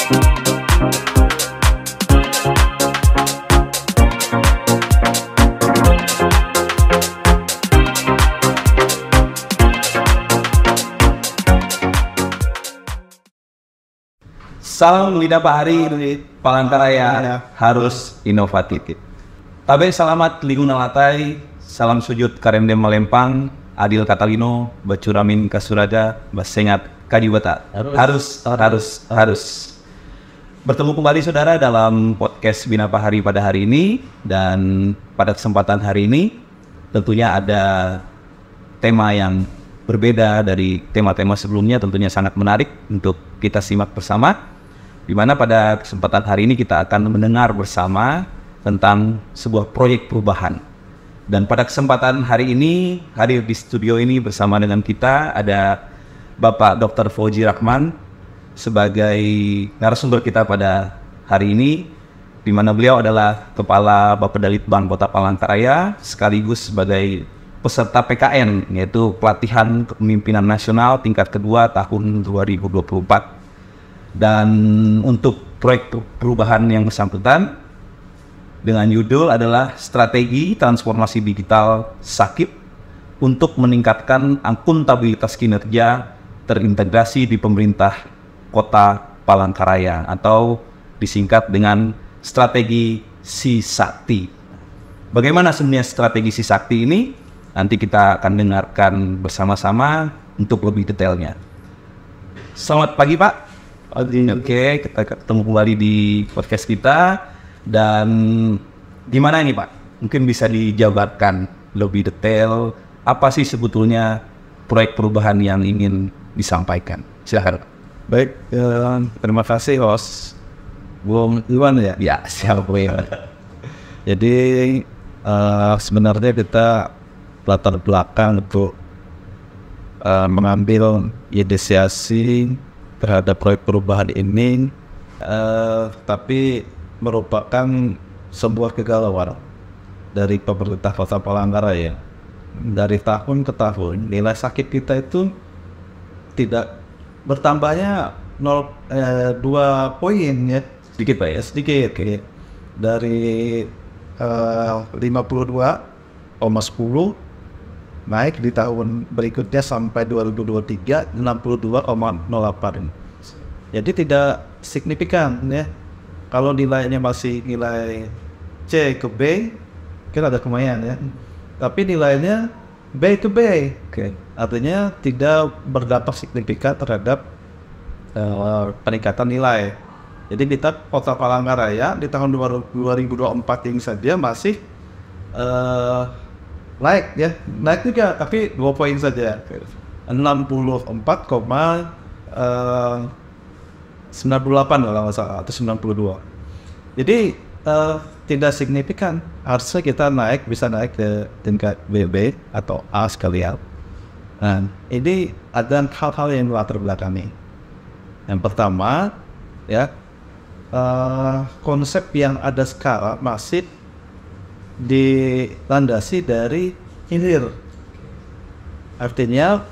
Salam lidah pahari Palangkaraya harus inovatif. Tabe selamat liguna latai, salam sujud karemdem Malempang, Adil Katalino, Bacuramin Kasuraja, Basengat Kadiwata. Harus. Bertemu kembali saudara dalam podcast Bina Pahari pada hari ini, dan pada kesempatan hari ini tentunya ada tema yang berbeda dari tema-tema sebelumnya, tentunya sangat menarik untuk kita simak bersama. Di mana pada kesempatan hari ini kita akan mendengar bersama tentang sebuah proyek perubahan. Dan pada kesempatan hari ini hadir di studio ini bersama dengan kita ada Bapak Dr. Fauzi Rahman sebagai narasumber kita pada hari ini, di mana beliau adalah Kepala Bapedalitbang Kota Palangkaraya sekaligus sebagai peserta PKN, yaitu Pelatihan Kepemimpinan Nasional tingkat kedua tahun 2024. Dan untuk proyek perubahan yang bersangkutan dengan judul adalah Strategi Transformasi Digital SAKIP untuk meningkatkan akuntabilitas kinerja terintegrasi di pemerintah Kota Palangkaraya, atau disingkat dengan strategi SISAKTI. Bagaimana sebenarnya strategi SISAKTI ini? Nanti kita akan dengarkan bersama-sama untuk lebih detailnya. Selamat pagi Pak. Oke, kita ketemu kembali di podcast kita. Dan gimana ini Pak? Mungkin bisa dijabarkan lebih detail apa sih sebetulnya proyek perubahan yang ingin disampaikan? Silahkan. Baik, terima kasih host Bung Iwan ya. Ya, siap Iwan. Jadi sebenarnya kita latar belakang untuk mengambil inisiasi terhadap proyek perubahan ini, tapi merupakan sebuah kegalauan dari pemerintah Kota Palangkaraya. Dari tahun ke tahun nilai sakit kita itu tidak bertambahnya 2 poin ya. Sedikit Pak ya? Sedikit. Okay. Dari 52,10 naik di tahun berikutnya sampai 2023 62,08. Jadi tidak signifikan ya. Kalau nilainya masih nilai C ke B, kita ada kemayan ya. Tapi nilainya B ke B. Okay. Artinya tidak berdampak signifikan terhadap peningkatan nilai. Jadi kita Kota Palangkaraya di tahun 2024 ini saja masih naik ya, naik juga, tapi 2 poin saja, 64,98 kalau nggak salah, atau 92. Jadi tidak signifikan. Harusnya kita bisa naik ke tingkat BB atau A sekalian. Nah, ini ada hal-hal yang latar belakangnya. Yang pertama ya, konsep yang ada sekarang masih dilandasi dari hilir. Artinya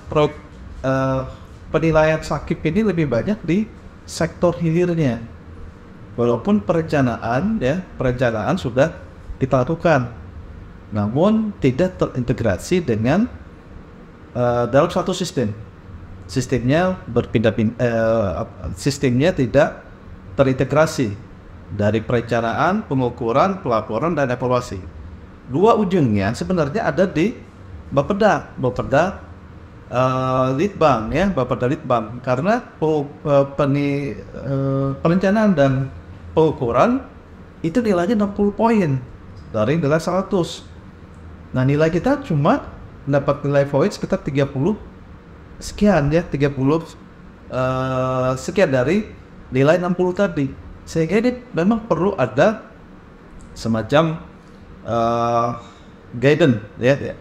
penilaian SAKIP ini lebih banyak di sektor hilirnya. Walaupun perencanaan sudah kita lakukan, namun tidak terintegrasi dengan dalam satu sistem. Sistemnya sistemnya tidak terintegrasi dari perencanaan, pengukuran, pelaporan, dan evaluasi. 2 ujungnya sebenarnya ada di Bapeda Litbang ya, Bapeda Litbang, karena perencanaan dan pengukuran itu nilainya 60 poin dari nilai 100. Nah, nilai kita cuma dapat nilai poin sekitar 30 sekian ya, 30 sekian dari nilai 60 tadi. Sehingga ini memang perlu ada semacam guidance ya,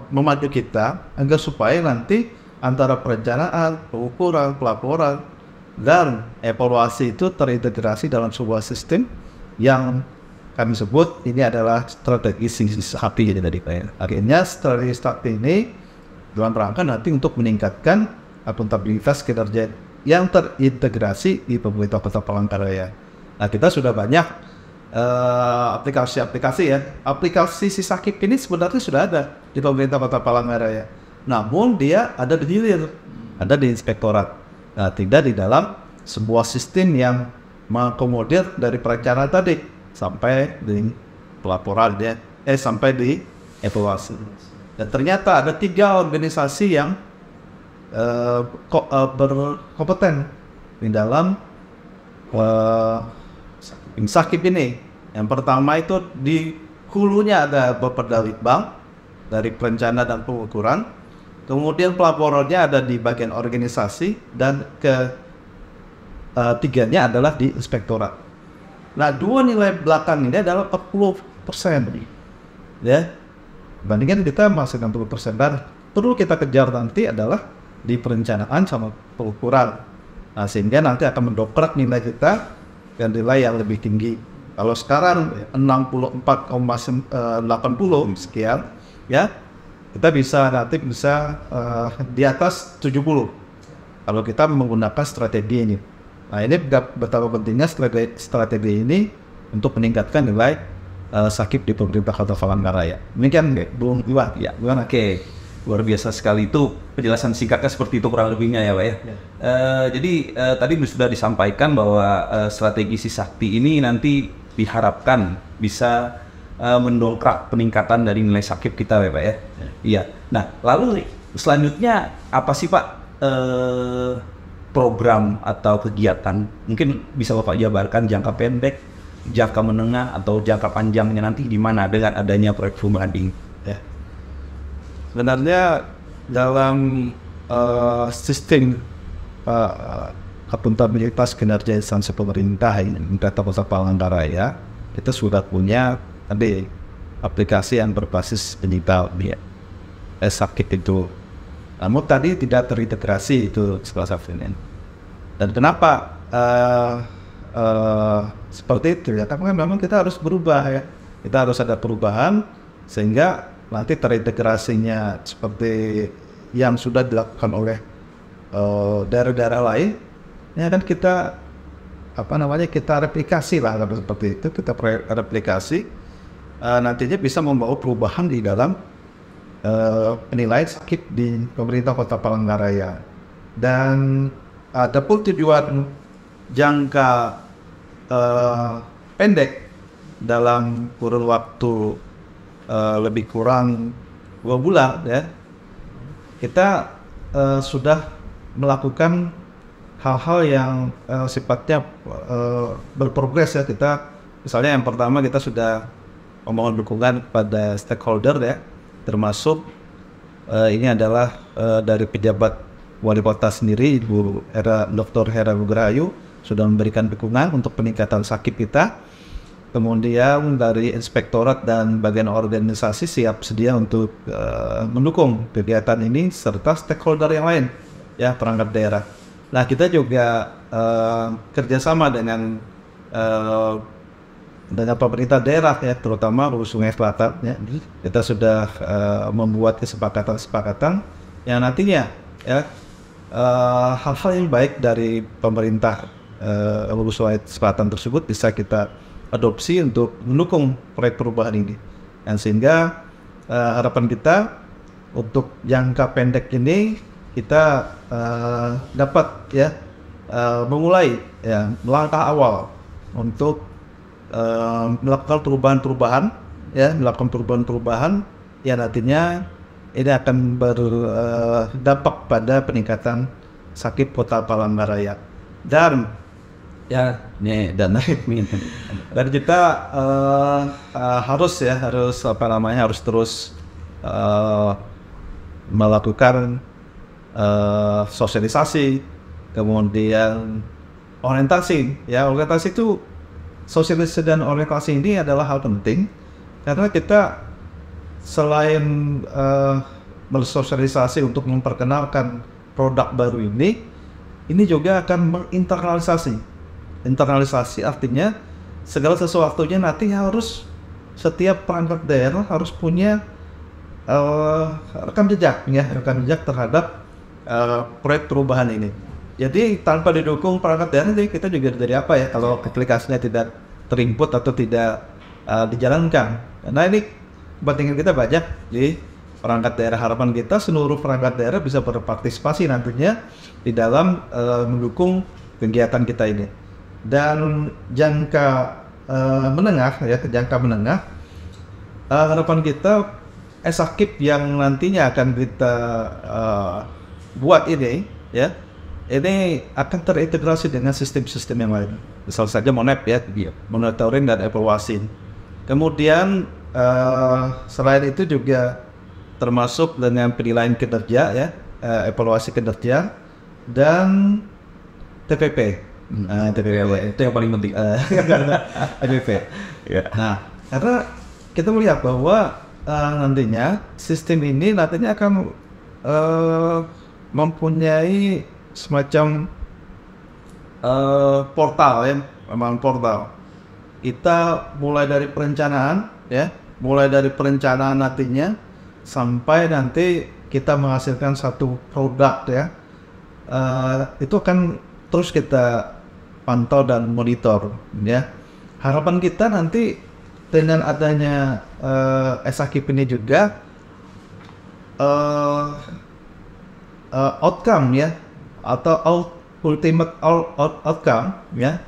memandu kita agar supaya nanti antara perencanaan, pengukuran, pelaporan, dan evaluasi itu terintegrasi dalam sebuah sistem yang kami sebut ini adalah strategi SISAKTI. Jadi akhirnya strategi SISAKTI ini dalam rangka nanti untuk meningkatkan akuntabilitas kinerja yang terintegrasi di pemerintah Kota Palangkaraya. Nah, kita sudah banyak aplikasi-aplikasi ya. Aplikasi si Sakip ini sebenarnya sudah ada di pemerintah Kota Palangkaraya. Namun dia ada di hilir, ada di inspektorat. Nah, tidak di dalam sebuah sistem yang mengakomodir dari perencanaan tadi sampai di pelaporan ya, sampai di evaluasi. Dan ternyata ada 3 organisasi yang berkompeten di dalam Sakip ini. Yang pertama itu di hulunya ada Bapeda Litbang dari perencanaan dan pengukuran. Kemudian pelaporannya ada di bagian organisasi dan tiganya adalah di inspektorat. Nah, 2 nilai belakang ini adalah 40%. Ya, bandingkan kita masih 60%. Dan perlu kita kejar nanti adalah di perencanaan sama pengukuran. Nah, sehingga nanti akan mendongkrak nilai kita ke nilai yang lebih tinggi. Kalau sekarang 64,80 sekian, ya, kita nanti bisa di atas 70 kalau kita menggunakan strategi ini. Nah, ini betapa pentingnya strategi ini untuk meningkatkan nilai Sakip di pemerintah Kota Palangkaraya. Ini kan belum buat ya, gimana? Oke, luar biasa sekali, itu penjelasan singkatnya seperti itu kurang lebihnya ya Pak ya. Jadi tadi sudah disampaikan bahwa strategi si Sakti ini nanti diharapkan bisa mendongkrak peningkatan dari nilai Sakip kita ya Pak ya. Iya. Nah, lalu selanjutnya apa sih Pak program atau kegiatan, mungkin bisa Bapak jabarkan jangka pendek, jangka menengah, atau jangka panjangnya nanti di mana dengan adanya proyek perumahan ini? Ya. Sebenarnya dalam sistem akuntabilitas kinerja instansi pemerintah ini, Kota Palangkaraya, kita sudah punya tadi aplikasi yang berbasis digital ya, Sakip itu. Namun tadi tidak terintegrasi itu salah satunya. Dan kenapa seperti itu ya? Karena memang kita harus berubah ya. Kita harus ada perubahan sehingga nanti terintegrasinya seperti yang sudah dilakukan oleh daerah-daerah lain. Ya kan kita kita replikasi lah seperti itu. Kita replikasi nantinya bisa membawa perubahan di dalam penilaian Sakip di pemerintah Kota Palangkaraya. Dan ada pun tujuan jangka pendek dalam kurun waktu lebih kurang 2 bulan ya, kita sudah melakukan hal-hal yang sifatnya berprogres ya. Kita misalnya yang pertama kita sudah memohon dukungan kepada stakeholder ya, termasuk ini adalah dari pejabat wali kota sendiri, Ibu Dr. Hera Nugrahayu sudah memberikan dukungan untuk peningkatan Sakip kita. Kemudian dari inspektorat dan bagian organisasi siap sedia untuk mendukung kegiatan ini serta stakeholder yang lain ya, perangkat daerah. Nah, kita juga kerjasama dengan pemerintah daerah ya, terutama Hulu Sungai Selatan ya. Kita sudah membuat kesepakatan yang nantinya ya hal-hal yang baik dari pemerintah Hulu Sungai Selatan tersebut bisa kita adopsi untuk mendukung proyek perubahan ini. Dan sehingga harapan kita untuk jangka pendek ini kita dapat ya memulai ya langkah awal untuk melakukan perubahan-perubahan yang nantinya ini akan berdampak pada peningkatan Sakip Kota Palangkaraya. Dan ya dan kita harus terus melakukan sosialisasi, kemudian orientasi itu, sosialisasi dan orientasi ini adalah hal penting karena kita selain bersosialisasi untuk memperkenalkan produk baru ini juga akan menginternalisasi. Internalisasi artinya segala sesuatunya nanti harus, setiap perangkat daerah harus punya rekam jejak terhadap proyek perubahan ini. Jadi tanpa didukung perangkat daerah nanti kita juga dari apa ya kalau aplikasinya tidak terinput atau tidak dijalankan. Nah ini kepentingan kita banyak di perangkat daerah. Harapan kita seluruh perangkat daerah bisa berpartisipasi nantinya di dalam mendukung kegiatan kita ini. Dan jangka menengah ya, jangka menengah harapan kita Esakip yang nantinya akan kita buat ini ya, ini akan terintegrasi dengan sistem-sistem yang lain. Misal saja Monep ya, monitoring dan evaluasi. Kemudian selain itu juga termasuk dengan penilaian kinerja ya, evaluasi kinerja dan TPP. TPP itu yang paling penting. TPP. Ya. Nah, karena kita melihat bahwa nantinya sistem ini nantinya akan mempunyai semacam portal ya, memang portal. Kita mulai dari perencanaan ya, mulai dari perencanaan nantinya sampai nanti kita menghasilkan satu produk ya, itu akan terus kita pantau dan monitor ya. Harapan kita nanti dengan adanya Esakip ini juga outcome ya, atau ultimate outcome ya,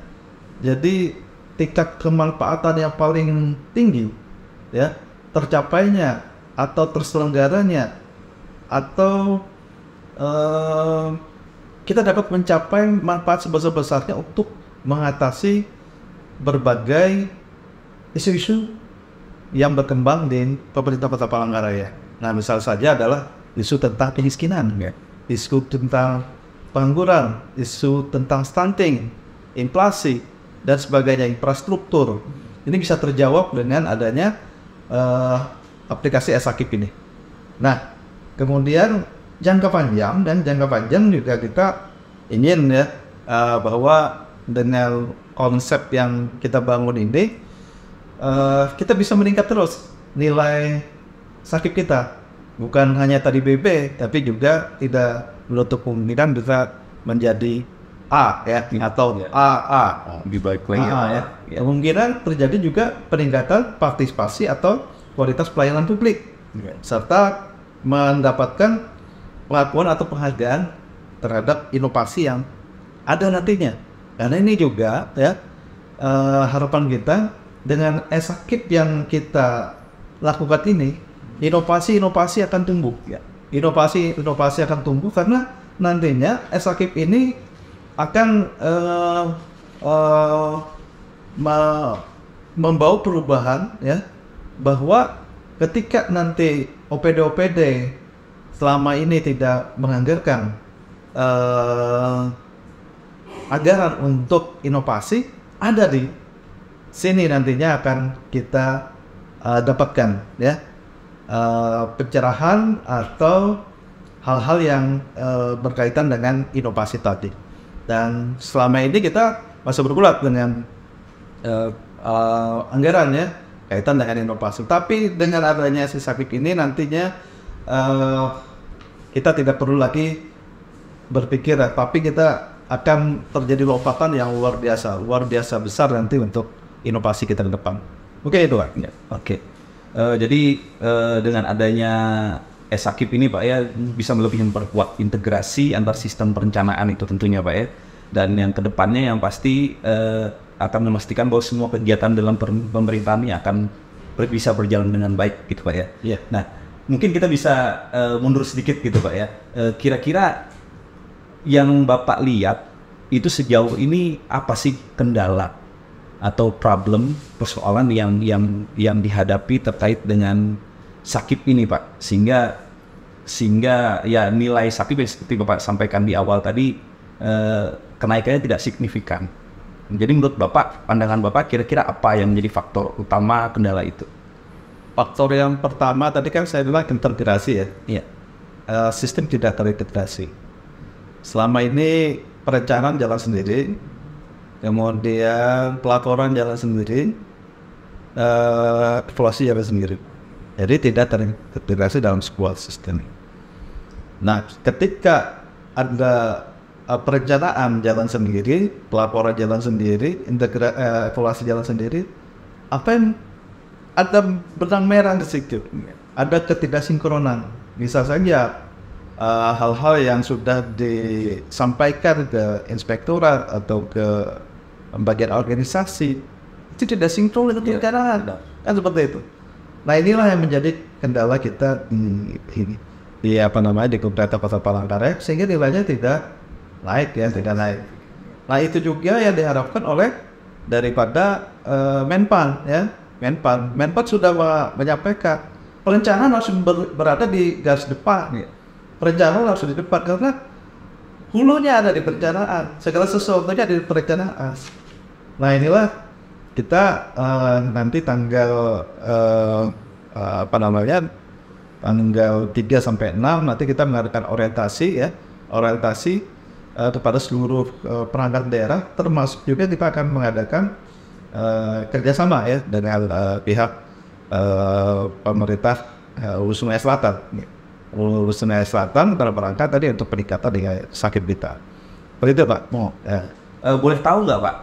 jadi tingkat kemanfaatan yang paling tinggi ya, tercapainya atau terselenggaranya atau kita dapat mencapai manfaat sebesar-besarnya untuk mengatasi berbagai isu-isu yang berkembang di pemerintah Kota Palangkaraya. Nah, misal saja adalah isu tentang kemiskinan, isu tentang pengangguran, isu tentang stunting, inflasi, dan sebagainya, infrastruktur. Ini bisa terjawab dengan adanya aplikasi Esakip ini. Nah, kemudian jangka panjang juga kita ingin ya bahwa dengan konsep yang kita bangun ini kita bisa meningkat terus nilai Sakip kita, bukan hanya tadi BB tapi juga tidak menutup kemungkinan bisa menjadi A ya, atau AA, lebih baik lagi ya. Kemungkinan terjadi juga peningkatan partisipasi atau kualitas pelayanan publik serta mendapatkan pengakuan atau penghargaan terhadap inovasi yang ada nantinya. Karena ini juga ya harapan kita dengan Esakip yang kita lakukan ini, inovasi akan tumbuh ya. Inovasi akan tumbuh karena nantinya Esakip ini akan membawa perubahan ya, bahwa ketika nanti OPD selama ini tidak menganggarkan anggaran untuk inovasi, ada di sini nantinya akan kita dapatkan ya pencerahan atau hal-hal yang berkaitan dengan inovasi tadi. Dan selama ini kita masih bergulat dengan anggaran ya kaitan dengan inovasi. Tapi dengan adanya Esakip ini nantinya kita tidak perlu lagi berpikir, tapi kita akan terjadi lompatan yang luar biasa besar nanti untuk inovasi kita ke depan. Oke, itu Pak. Ya, oke. Jadi dengan adanya Esakip ini Pak ya bisa lebih memperkuat integrasi antar sistem perencanaan itu tentunya Pak ya. Dan yang kedepannya yang pasti akan memastikan bahwa semua kegiatan dalam pemerintahan ini akan bisa berjalan dengan baik gitu Pak ya. Iya. Nah, mungkin kita bisa mundur sedikit gitu Pak ya. Kira-kira yang Bapak lihat itu sejauh ini apa sih kendala atau problem persoalan yang dihadapi terkait dengan Sakip ini Pak, sehingga ya nilai Sakip seperti Bapak sampaikan di awal tadi kenaikannya tidak signifikan. Jadi menurut Bapak, pandangan Bapak kira-kira apa yang menjadi faktor utama kendala itu? Faktor yang pertama tadi kan saya bilang integrasi ya. Iya. Sistem tidak terintegrasi. Selama ini perencanaan jalan sendiri, kemudian pelaporan jalan sendiri, evaluasi jalan sendiri. Jadi tidak terintegrasi dalam sebuah sistem. Nah, ketika ada perencanaan jalan sendiri, pelaporan jalan sendiri, evaluasi jalan sendiri, apa yang ada benang merah di situ, ada ketidaksinkronan. Misal saja hal-hal yang sudah disampaikan ke inspektorat atau ke bagian organisasi itu tidak sinkron dengan perencanaan, kan seperti itu. Nah inilah yang menjadi kendala kita di pemerintah Kota Palangkaraya, sehingga nilainya tidak naik. Nah itu juga yang diharapkan oleh daripada Menpan ya. Menpan sudah menyampaikan perencanaan harus berada di garis depan. Perencanaan harus di depan karena hulunya ada di perencanaan, segala sesuatunya ada di perencanaan. Nah inilah kita nanti tanggal tanggal 3 sampai 6 nanti kita mengadakan orientasi kepada seluruh perangkat daerah, termasuk juga kita akan mengadakan kerjasama ya dengan pihak pemerintah Hulu Sungai Selatan dalam rangka tadi untuk peningkatan dengan sakit kita. Seperti itu Pak. Boleh tahu nggak Pak,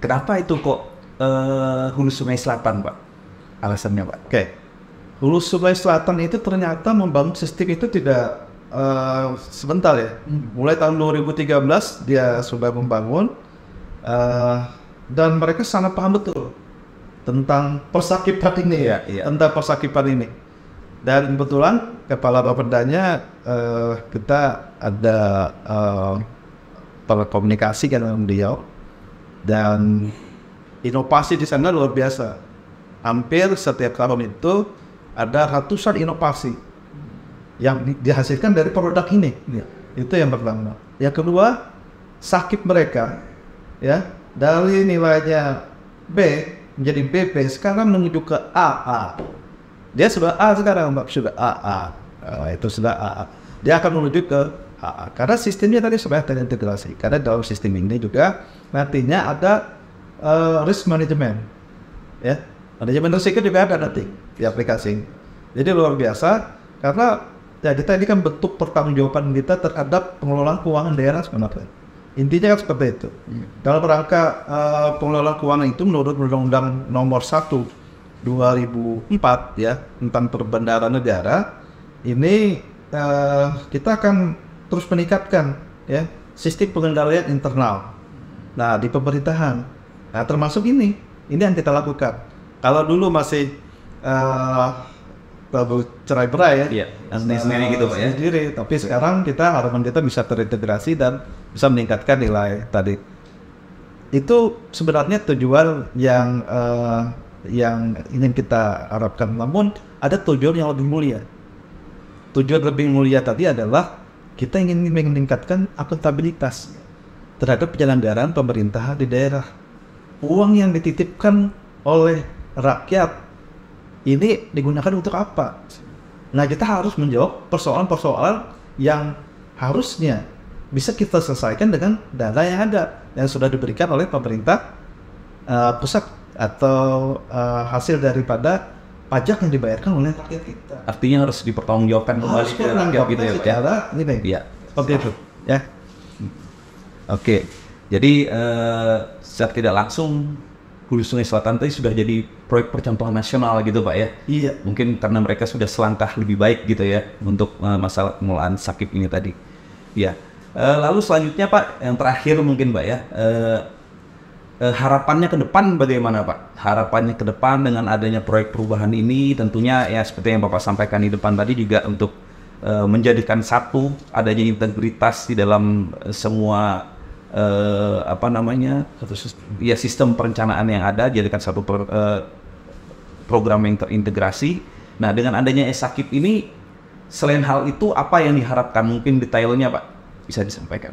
kenapa itu kok Hulu Sungai Selatan Pak? Alasannya Pak? Oke. Hulu Sungai Selatan itu ternyata membangun sistem itu tidak sebentar ya. Mulai tahun 2013 dia sudah membangun dan mereka sangat paham betul tentang persakipan ini tentang persakipan ini. Dan kebetulan kepala bapedanya kita ada berkomunikasi dengan beliau dan inovasi di sana luar biasa. Hampir setiap tahun itu ada ratusan inovasi yang dihasilkan dari produk ini. Itu yang pertama. Yang kedua, sakit mereka ya dari nilainya B menjadi BP sekarang menuju ke AA. Dia sudah A sekarang, sudah AA. Itu sudah AA. Dia akan menuju ke AA karena sistemnya tadi sudah terintegrasi. Karena dalam sistem ini juga nantinya ada risk management, ya. Manajemen risiko juga ada nanti di aplikasi. Jadi luar biasa karena ya kita ini kan bentuk pertanggungjawaban kita terhadap pengelolaan keuangan daerah sebenarnya. Intinya kan seperti itu. Dalam rangka pengelolaan keuangan itu menurut Undang-Undang Nomor 1 2004 ya tentang perbendaharaan negara ini kita akan terus meningkatkan ya sistem pengendalian internal. Nah di pemerintahan, nah termasuk ini yang kita lakukan. Kalau dulu masih cerai-berai ya, sendiri gitu Pak ya. Sendiri, tapi sekarang harapan kita bisa terintegrasi dan bisa meningkatkan nilai tadi. Itu sebenarnya tujuan yang ingin kita harapkan. Namun ada tujuan yang lebih mulia. Tujuan lebih mulia tadi adalah kita ingin meningkatkan akuntabilitas terhadap penyelenggaraan pemerintahan di daerah. Uang yang dititipkan oleh rakyat ini digunakan untuk apa? Nah kita harus menjawab persoalan-persoalan yang harusnya bisa kita selesaikan dengan dana yang ada yang sudah diberikan oleh pemerintah pusat atau hasil daripada pajak yang dibayarkan oleh rakyat kita. Artinya harus dipertanggungjawabkan kembali ke rakyat gitu ya Pak ya? Iya, seperti itu ya. Oke, jadi secara tidak langsung Hulu Sungai Selatan tadi sudah jadi proyek percontohan nasional gitu Pak ya? Iya. Mungkin karena mereka sudah selangkah lebih baik gitu ya untuk masalah pengelolaan sakit ini tadi. Ya. Lalu selanjutnya Pak, yang terakhir mungkin Pak ya, harapannya ke depan bagaimana Pak? Harapannya ke depan dengan adanya proyek perubahan ini tentunya ya seperti yang Bapak sampaikan di depan tadi juga untuk menjadikan satu adanya integritas di dalam semua sistem perencanaan yang ada, jadikan satu program yang terintegrasi. Nah dengan adanya e-Sakip ini selain hal itu apa yang diharapkan, mungkin detailnya Pak bisa disampaikan?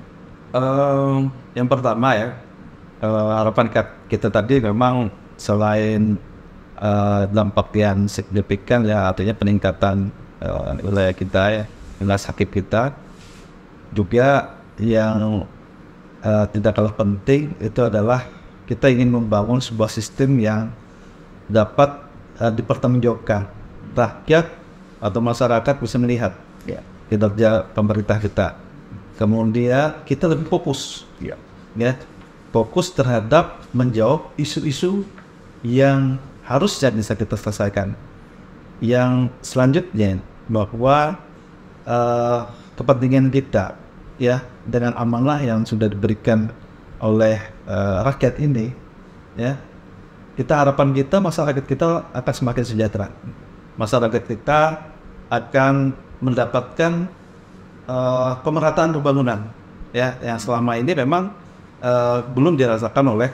Yang pertama ya harapan kita tadi memang selain dampak yang signifikan ya artinya peningkatan wilayah kita ya, wilayah Sakip kita, juga yang tidak kalah penting itu adalah kita ingin membangun sebuah sistem yang dapat dipertanggungjawabkan. Rakyat atau masyarakat bisa melihat kinerja pemerintah kita. kemudian kita lebih fokus, ya, fokus terhadap menjawab isu-isu yang harusnya bisa kita selesaikan. Yang selanjutnya bahwa kepentingan kita, ya, dengan amanah yang sudah diberikan oleh rakyat ini, ya, harapan kita masyarakat kita akan semakin sejahtera. Masyarakat kita akan mendapatkan pemerataan pembangunan, ya, yang selama ini memang belum dirasakan oleh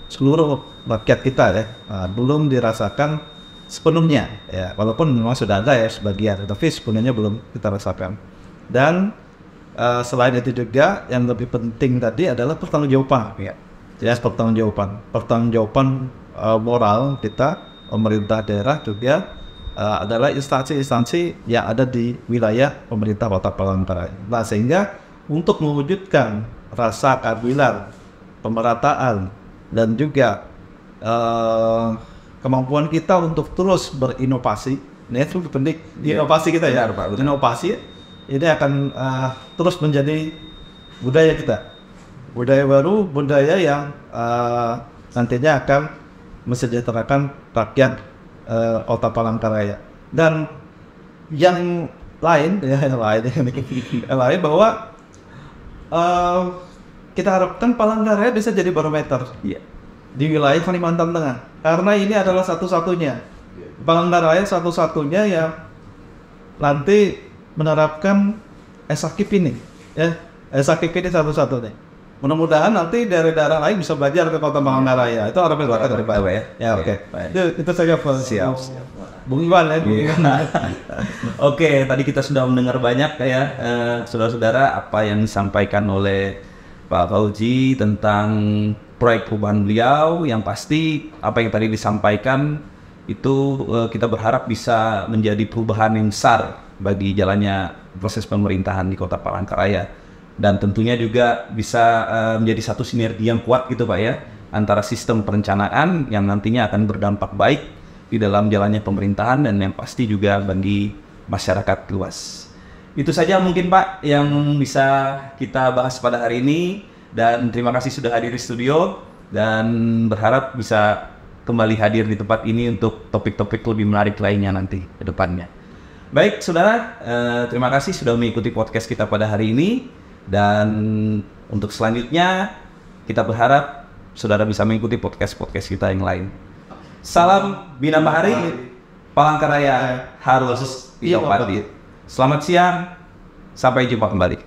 seluruh rakyat kita, ya, belum dirasakan sepenuhnya, ya, walaupun memang sudah ada ya sebagian, tapi sepenuhnya belum kita rasakan. Dan selain itu juga yang lebih penting tadi adalah pertanggungjawaban, ya, pertanggungjawaban moral kita, pemerintah daerah juga adalah instansi-instansi yang ada di wilayah pemerintah Kota Palangkaraya. Nah, sehingga untuk mewujudkan rasa keadilan, pemerataan, dan juga kemampuan kita untuk terus berinovasi, ini itu penting, inovasi kita, ya, inovasi ini akan terus menjadi budaya kita, budaya baru, budaya yang nantinya akan mensejahterakan rakyat Kota Palangkaraya. Dan yang lain, ya, yang lain bahwa kita harapkan Palangkaraya bisa jadi barometer, ya, di wilayah Kalimantan Tengah, karena ini adalah satu-satunya Palangkaraya satu-satunya yang nanti menerapkan SAKIP ini, ya, SAKIP ini satu-satunya. Mudah-mudahan nanti daerah-daerah lain bisa belajar ke Kota Palangkaraya. Itu harapan kita dari Pak, ya. Ya, oke. Itu saja, Pak. Siap. Bung Iwan, ya. Oke, tadi kita sudah mendengar banyak, ya, saudara-saudara, apa yang disampaikan oleh Pak Fauzi tentang proyek perubahan beliau. Yang pasti apa yang tadi disampaikan itu kita berharap bisa menjadi perubahan yang besar bagi jalannya proses pemerintahan di Kota Palangkaraya. Dan tentunya juga bisa menjadi satu sinergi yang kuat gitu, Pak, ya, antara sistem perencanaan yang nantinya akan berdampak baik di dalam jalannya pemerintahan dan yang pasti juga bagi masyarakat luas. Itu saja mungkin, Pak, yang bisa kita bahas pada hari ini, dan terima kasih sudah hadir di studio dan berharap bisa kembali hadir di tempat ini untuk topik-topik lebih menarik lainnya nanti ke depannya. Baik, saudara, terima kasih sudah mengikuti podcast kita pada hari ini. Dan untuk selanjutnya kita berharap saudara bisa mengikuti podcast-podcast kita yang lain. Salam Bina Bahari, Palangkaraya harus diobati. Selamat siang, sampai jumpa kembali.